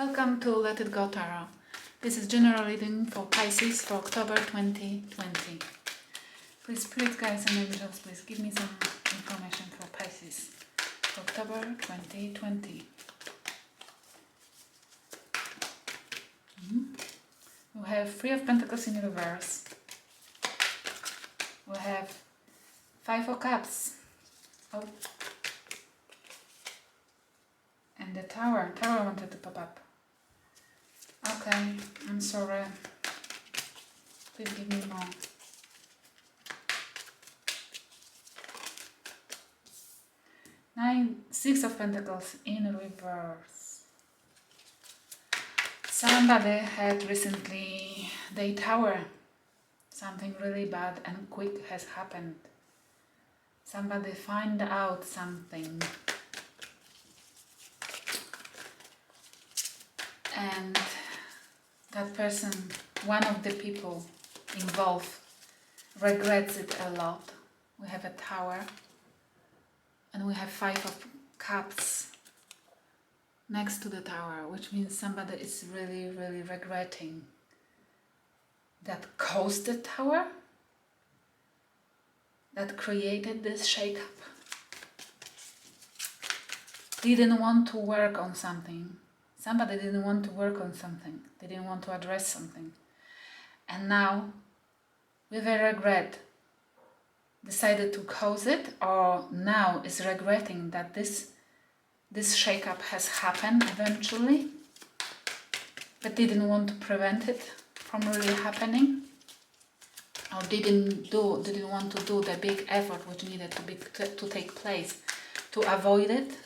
Welcome to Let It Go Tarot. This is general reading for Pisces for October 2020. Please, Spirit Guides and Angels, please give me some information for Pisces for October 2020. We have Three of Pentacles in reverse. We have Five of Cups. Oh. And the Tower. Tower wanted to pop up. Okay, I'm sorry. Please give me more. Six of Pentacles in reverse. Somebody had recently the Tower. Something really bad and quick has happened. Somebody find out something. And that person, one of the people involved, regrets it a lot. We have a Tower and we have Five of Cups next to the Tower, which means somebody is really, really regretting that caused the Tower, that created this shake-up. Didn't want to work on something. Somebody didn't want to work on something. They didn't want to address something. And now, with a regret, decided to cause it, or now is regretting that this shake-up has happened eventually, but didn't want to prevent it from really happening, or didn't want to do the big effort which needed to take place to avoid it.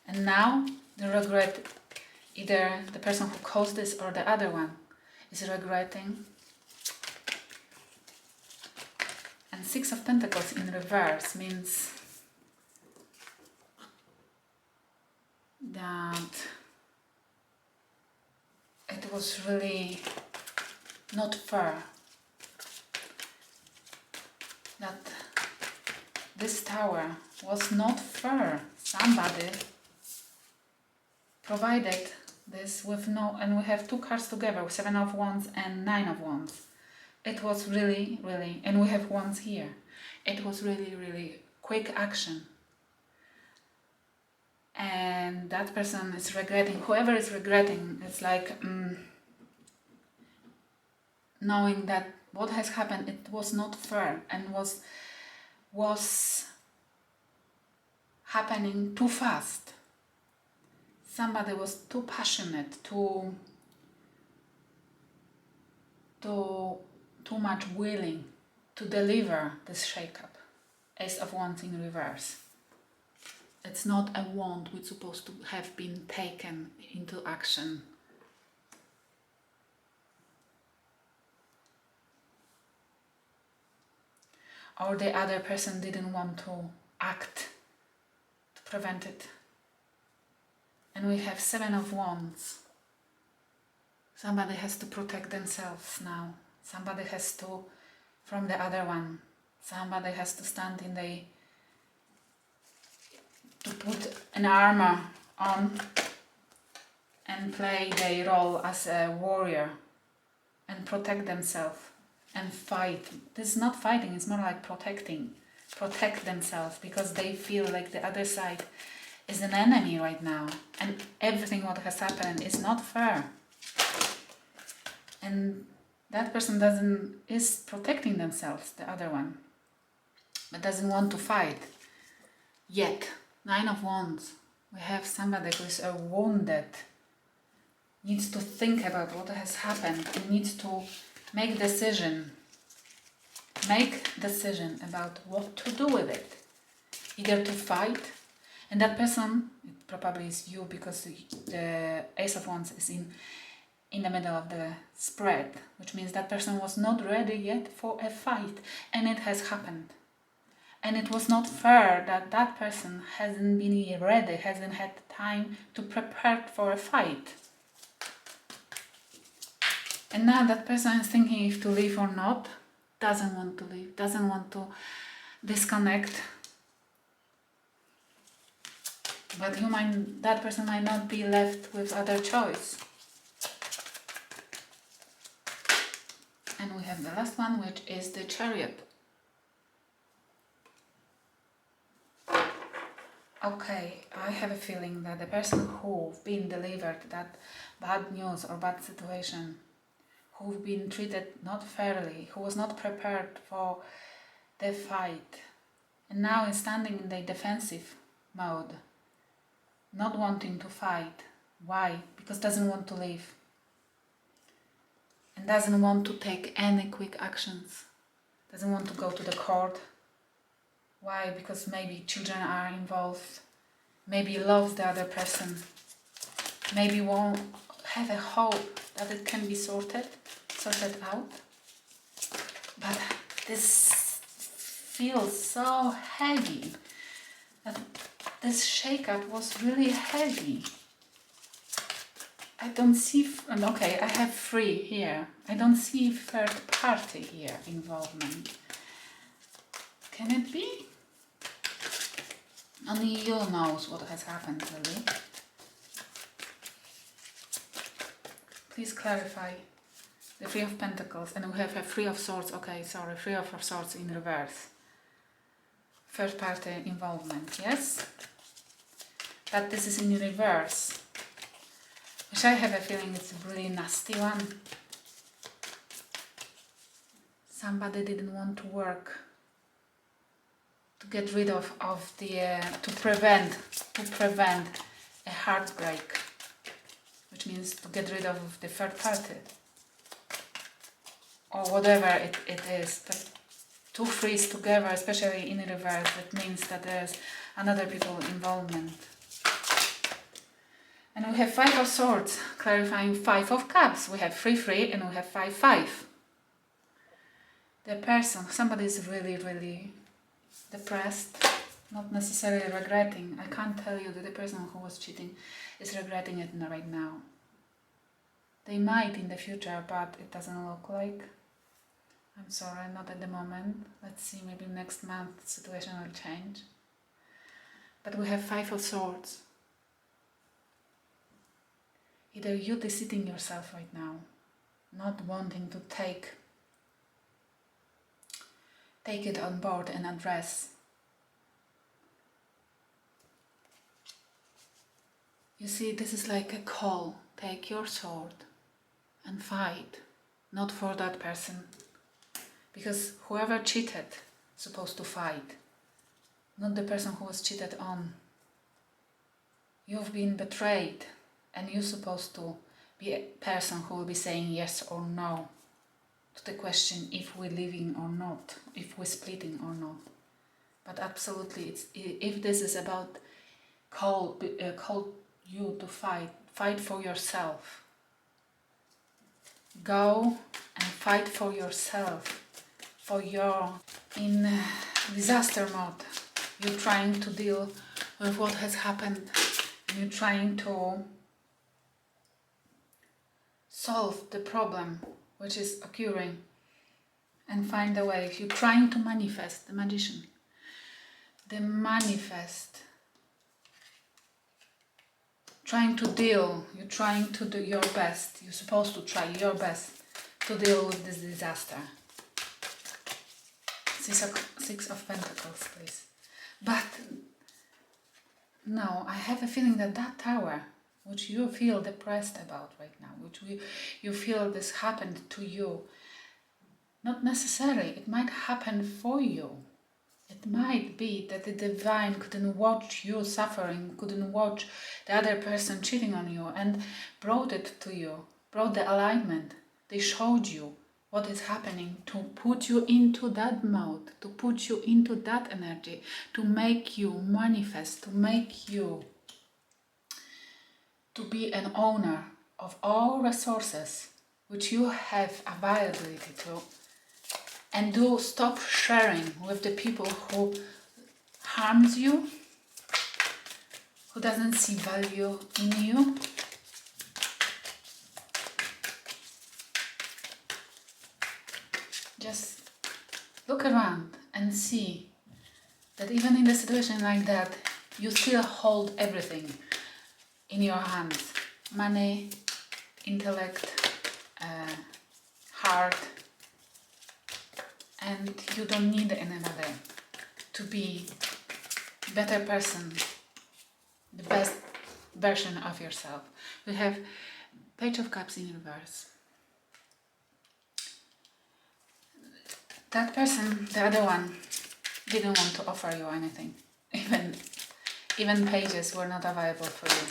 And now the regret, either the person who caused this or the other one is regretting. And Six of Pentacles in reverse means that it was really not fair. That this Tower was not fair. Somebody provided this with no, and we have two cards together, Seven of Wands and Nine of Wands. It was really, really, and we have Wands here. It was really, really quick action. And that person is regretting, whoever is regretting, it's like knowing that what has happened, it was not fair and was happening too fast. Somebody was too passionate, too much willing to deliver this shake-up. Ace of Wands in reverse. It's not a wand which is supposed to have been taken into action. Or the other person didn't want to act to prevent it. And we have Seven of Wands. Somebody has to protect themselves now. Somebody has to, from the other one, somebody has to stand in to put an armor on and play their role as a warrior and protect themselves and fight. This is not fighting, it's more like protecting. Protect themselves because they feel like the other side is an enemy right now, and everything what has happened is not fair. And that person is protecting themselves, the other one, but doesn't want to fight yet. Nine of Wands. We have somebody who is wounded, needs to think about what has happened and needs to make decision about what to do with it. Either to fight, and that person, it probably is you, because the Ace of Wands is in the middle of the spread, which means that person was not ready yet for a fight, and it has happened. And it was not fair that that person hasn't been ready, hasn't had time to prepare for a fight. And now that person is thinking if to leave or not, doesn't want to leave, doesn't want to disconnect. But that person might not be left with other choice. And we have the last one, which is the Chariot. Okay, I have a feeling that the person who's been delivered that bad news or bad situation, who've been treated not fairly, who was not prepared for the fight, and now is standing in the defensive mode, not wanting to fight. Why? Because doesn't want to live. And doesn't want to take any quick actions. Doesn't want to go to the court. Why? Because maybe children are involved. Maybe loves the other person. Maybe won't have a hope that it can be sorted out. But this feels so heavy. That this shake-up was really heavy. I don't see, okay, I have 3 here. I don't see third party here involvement. Can it be? Only you knows what has happened, really. Please clarify. The 3 of Pentacles, and we have a 3 of Swords. Okay, sorry, 3 of Swords in reverse. Third party involvement, yes? But this is in reverse. Which I have a feeling it's a really nasty one. Somebody didn't want to work to get rid of the to prevent a heartbreak, which means to get rid of the third party or whatever it is. But 2 threes together, especially in reverse, that means that there's another people involvement. And we have 5 of Swords, clarifying 5 of Cups. We have 3-3 and we have 5-5. The person, somebody is really, really depressed, not necessarily regretting. I can't tell you that the person who was cheating is regretting it right now. They might in the future, but it doesn't look like. I'm sorry, not at the moment. Let's see, maybe next month the situation will change. But we have 5 of Swords. Either you deceiving yourself right now, not wanting to take it on board and address. You see, this is like a call. Take your sword and fight, not for that person. Because whoever cheated is supposed to fight, not the person who was cheated on. You've been betrayed. And you're supposed to be a person who will be saying yes or no to the question if we're leaving or not, if we're splitting or not. But absolutely, if this is about call you to fight for yourself. Go and fight for yourself, for your in disaster mode. You're trying to deal with what has happened. And you're trying to solve the problem which is occurring and find a way. You're trying to manifest, the magician. The manifest. Trying to deal, you're trying to do your best. You're supposed to try your best to deal with this disaster. 6 of Pentacles, please. But no, I have a feeling that tower, which you feel depressed about right now, which you feel this happened to you, not necessarily, it might happen for you. It might be that the divine couldn't watch you suffering, couldn't watch the other person cheating on you and brought it to you, brought the alignment. They showed you what is happening to put you into that mode, to put you into that energy, to make you manifest, to make you to be an owner of all resources which you have availability to, and do stop sharing with the people who harms you, who doesn't see value in you. Just look around and see that even in a situation like that, You still hold everything in your hands. Money, intellect, heart, and you don't need another to be better person, the best version of yourself. We have Page of Cups in reverse. That person, the other one, didn't want to offer you anything. Even pages were not available for you.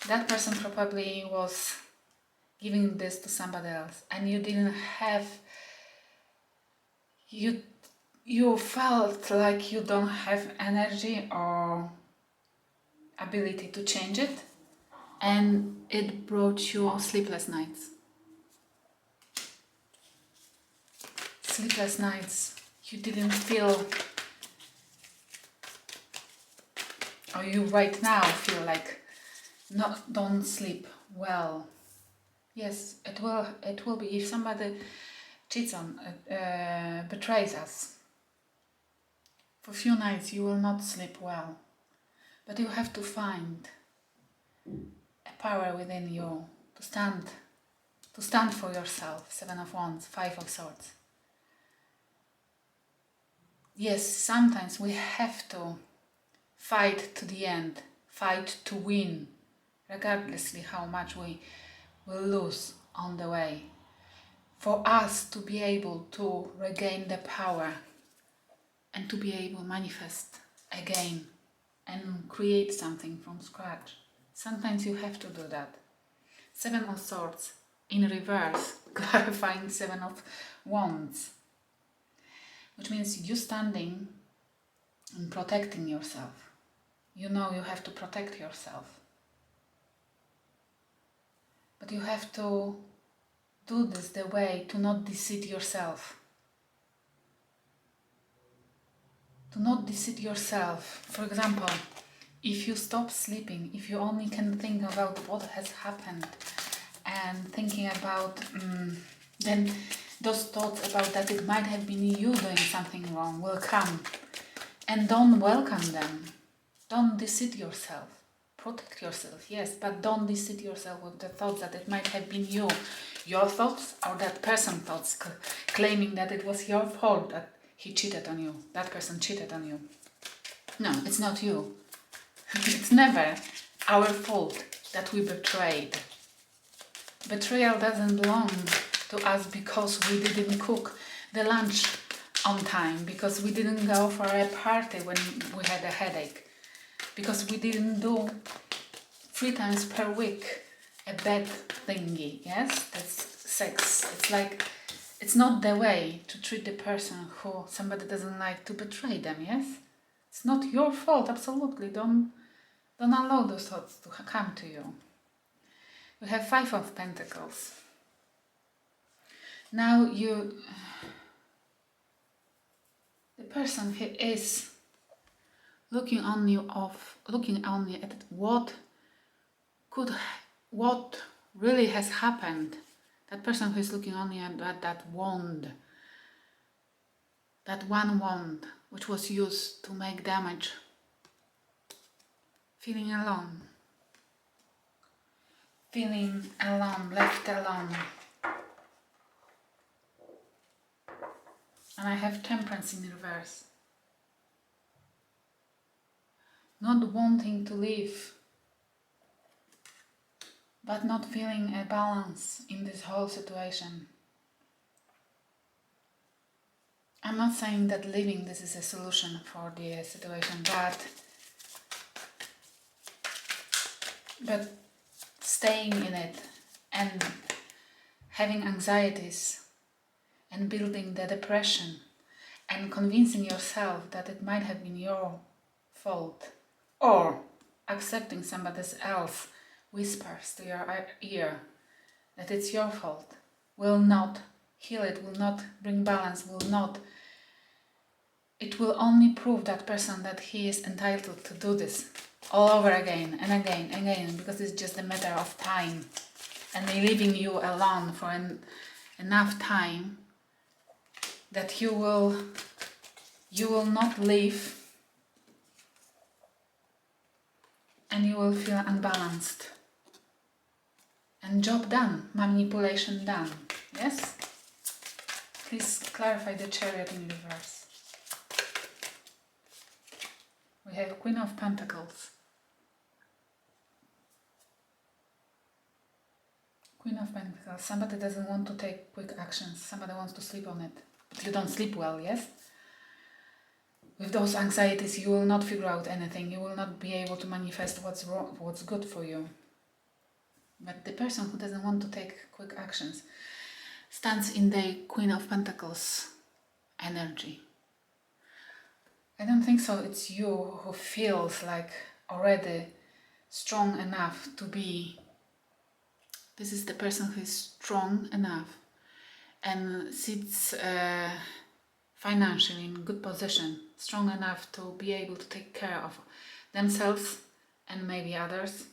That person probably was giving this to somebody else, and you didn't have, you felt like you don't have energy or ability to change it, and it brought you sleepless nights. Sleepless nights. You didn't feel, or you right now feel like don't sleep well. Yes, it will be if somebody cheats on, betrays us. For a few nights you will not sleep well, but you have to find a power within you to stand for yourself. 7 of Wands, 5 of Swords. Yes, sometimes we have to fight to the end, fight to win, regardlessly how much we will lose on the way. For us to be able to regain the power and to be able to manifest again and create something from scratch. Sometimes you have to do that. 7 of Swords in reverse, clarifying 7 of Wands, which means you standing and protecting yourself. You know you have to protect yourself. But you have to do this the way to not deceive yourself. To not deceive yourself. For example, if you stop sleeping, if you only can think about what has happened and thinking about, then those thoughts about that it might have been you doing something wrong will come. And don't welcome them. Don't deceive yourself. Protect yourself, yes, but don't deceive yourself with the thoughts that it might have been you. Your thoughts or that person's thoughts, claiming that it was your fault that he cheated on you, that person cheated on you. No, it's not you. It's never our fault that we betrayed. Betrayal doesn't belong to us because we didn't cook the lunch on time, because we didn't go for a party when we had a headache, because we didn't do 3 times per week a bad thingy, yes? That's sex. It's like, it's not the way to treat the person who somebody doesn't like, to betray them, yes? It's not your fault, absolutely. Don't allow those thoughts to come to you. We have 5 of Pentacles. Now the person who is looking only at what really has happened. That person who is looking only at that wand, that one wand which was used to make damage, feeling alone, left alone. And I have Temperance in reverse. Not wanting to live, but not feeling a balance in this whole situation. I'm not saying that leaving this is a solution for the situation, but staying in it and having anxieties and building the depression and convincing yourself that it might have been your fault, or accepting somebody else whispers to your ear that it's your fault, will not heal it, will not bring balance, it will only prove that person that he is entitled to do this all over again and again and again, because it's just a matter of time, and leaving you alone for enough time that you will not live and you will feel unbalanced. And job done, manipulation done. Yes? Please clarify the Chariot in reverse. We have Queen of Pentacles. Queen of Pentacles. Somebody doesn't want to take quick actions. Somebody wants to sleep on it. But you don't sleep well, yes? With those anxieties, you will not figure out anything. You will not be able to manifest what's wrong, what's good for you. But the person who doesn't want to take quick actions stands in the Queen of Pentacles energy. I don't think so. It's you who feels like already strong enough to be. This is the person who is strong enough and sits financially in good position, strong enough to be able to take care of themselves and maybe others.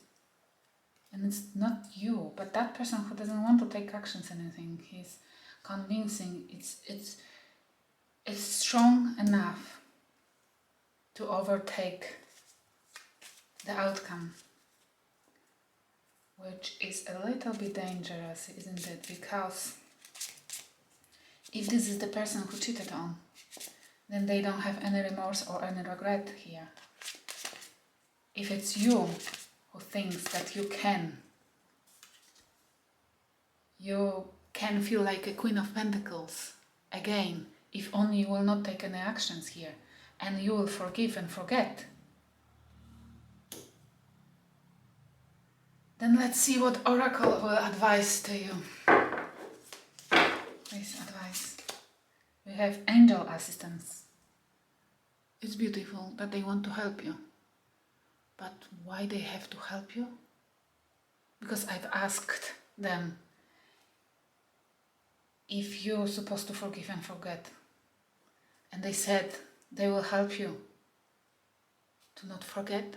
And it's not you, but that person who doesn't want to take actions anything. He's convincing. It's strong enough to overtake the outcome, which is a little bit dangerous, isn't it? Because if this is the person who cheated on, then they don't have any remorse or any regret here. If it's you who thinks that you can feel like a Queen of Pentacles again, if only you will not take any actions here, and you will forgive and forget. Then let's see what Oracle will advise to you. Please advise. We have angel assistance. It's beautiful that they want to help you. But why they have to help you? Because I've asked them if you're supposed to forgive and forget. And they said they will help you to not forget.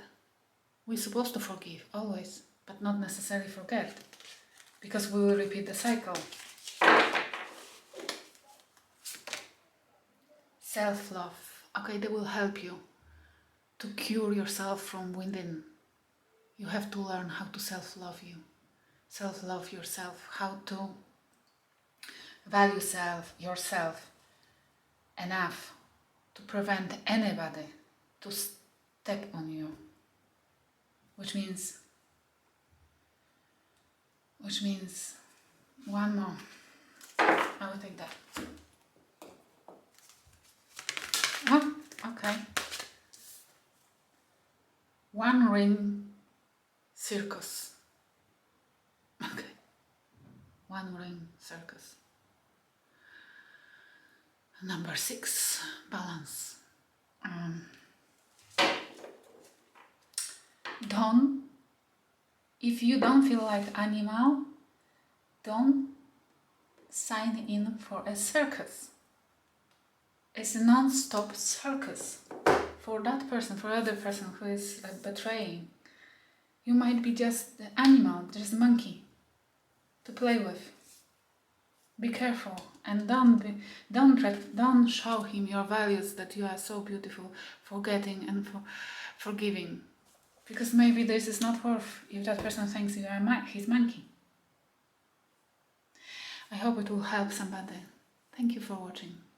We're supposed to forgive, always, but not necessarily forget. Because we will repeat the cycle. Self-love. Okay, they will help you to cure yourself from within. You have to learn how to self-love you. Self-love yourself. How to value yourself enough to prevent anybody to step on you. Which means one more. I will take that. Oh, okay. One ring circus. Okay. One ring circus. Number 6, balance. If you don't feel like animal, don't sign in for a circus. It's a non-stop circus for that person, for other person who is betraying. You might be just the animal, just monkey to play with. Be careful and don't show him your values that you are so beautiful, forgetting and forgiving. Because maybe this is not worth if that person thinks you are his monkey. I hope it will help somebody. Thank you for watching.